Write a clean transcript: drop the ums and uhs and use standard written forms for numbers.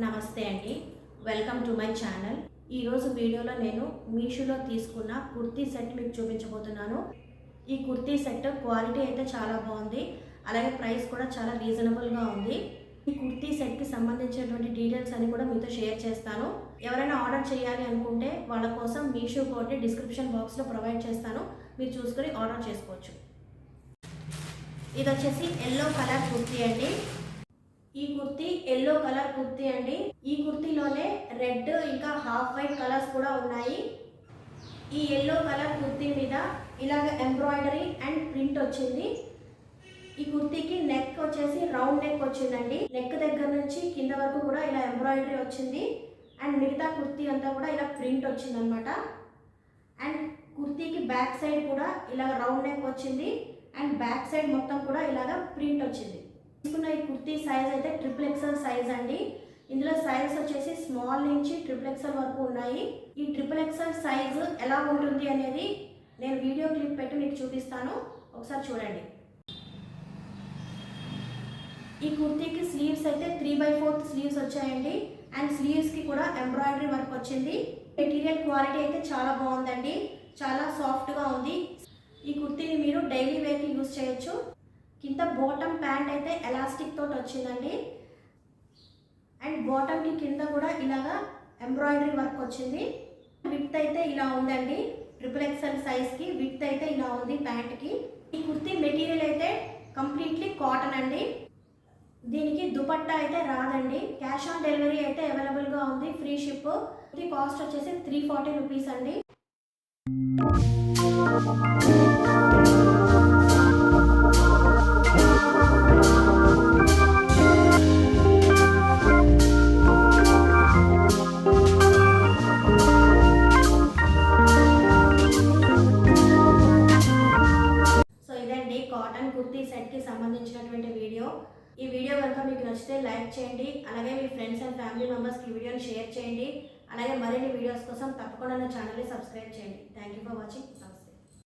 నమస్తే అండి, welcome to my channel. ఈరోజు వీడియోలో నేను మీషోలో తీసుకున్న కుర్తీ సెట్ మీకు చూపించబోతున్నాను. ఈ కుర్తీ సెట్ క్వాలిటీ అయితే చాలా బాగుంది, అలాగే ప్రైస్ కూడా చాలా రీజనబుల్గా ఉంది. ఈ కుర్తీ సెట్కి సంబంధించినటువంటి డీటెయిల్స్ అన్ని కూడా మీతో షేర్ చేస్తాను. ఎవరైనా ఆర్డర్ చేయాలి అనుకుంటే వాళ్ళ కోసం మీషో కోడ్ని డిస్క్రిప్షన్ బాక్స్లో ప్రొవైడ్ చేస్తాను, మీరు చూసుకొని ఆర్డర్ చేసుకోవచ్చు. ఇది వచ్చేసి ఎల్లో కలర్ కుర్తీ అండి. ఈ కుర్తీ ఎల్లో కలర్ కుర్తీ అండి. ఈ కుర్తీలోనే రెడ్ ఇంకా హాఫ్ వైట్ కలర్స్ కూడా ఉన్నాయి. ఈ ఎల్లో కలర్ కుర్తీ మీద ఇలాగ ఎంబ్రాయిడరీ అండ్ ప్రింట్ వచ్చింది. ఈ కుర్తీకి నెక్ వచ్చేసి రౌండ్ నెక్ వచ్చిందండి. నెక్ దగ్గర నుంచి కింద వరకు కూడా ఇలా ఎంబ్రాయిడరీ వచ్చింది అండ్ మిగతా కుర్తీ అంతా కూడా ఇలా ప్రింట్ వచ్చింది అనమాట. అండ్ కుర్తీకి బ్యాక్ సైడ్ కూడా ఇలాగ రౌండ్ నెక్ వచ్చింది అండ్ బ్యాక్ సైడ్ మొత్తం కూడా ఇలాగ ప్రింట్ వచ్చింది. తీసుకున్న ఈ కుర్తీ సైజ్ అయితే XXL సైజ్ అండి. ఇందులో సైజ్ వచ్చేసి స్మాల్ నుంచి XXL వరకు ఉన్నాయి. ఈ XXL సైజ్ ఎలా ఉంటుంది అనేది నేను వీడియో క్లిప్ పెట్టి మీకు చూపిస్తాను, ఒకసారి చూడండి. ఈ కుర్తీకి స్లీవ్స్ అయితే 3/4 స్లీవ్స్ వచ్చాయండి అండ్ స్లీవ్స్కి కూడా ఎంబ్రాయిడరీ వర్క్ వచ్చింది. మెటీరియల్ క్వాలిటీ అయితే చాలా బాగుందండి, చాలా సాఫ్ట్గా ఉంది. ఈ కుర్తీని మీరు డైలీ వేర్కి యూజ్ చేయొచ్చు. కింద బాటమ్ ప్యాంట్ అయితే ఎలాస్టిక్ తోటి వచ్చిందండి అండ్ బాటమ్కి కింద కూడా ఇలాగా ఎంబ్రాయిడరీ వర్క్ వచ్చింది. విడ్త్ అయితే ఇలా ఉందండి, XXL సైజ్కి విడ్త్ అయితే ఇలా ఉంది ప్యాంట్కి. ఈ కుర్తీ మెటీరియల్ అయితే కంప్లీట్లీ కాటన్ అండి. దీనికి దుపట్టా అయితే రాదండి. క్యాష్ ఆన్ డెలివరీ అయితే అవైలబుల్గా ఉంది, ఫ్రీ షిప్. ఇది కాస్ట్ వచ్చేసి 340 రూపీస్ అండి. కాటన్ కుర్తీ సెట్కి సంబంధించినటువంటి వీడియో. ఈ వీడియో కనుక మీకు నచ్చితే లైక్ చేయండి, అలాగే మీ ఫ్రెండ్స్ అండ్ ఫ్యామిలీ మెంబర్స్కి ఈ వీడియోని షేర్ చేయండి. అలాగే మరిన్ని వీడియోస్ కోసం తప్పకుండా నా ఛానల్ని సబ్స్క్రైబ్ చేయండి. Thank you for watching.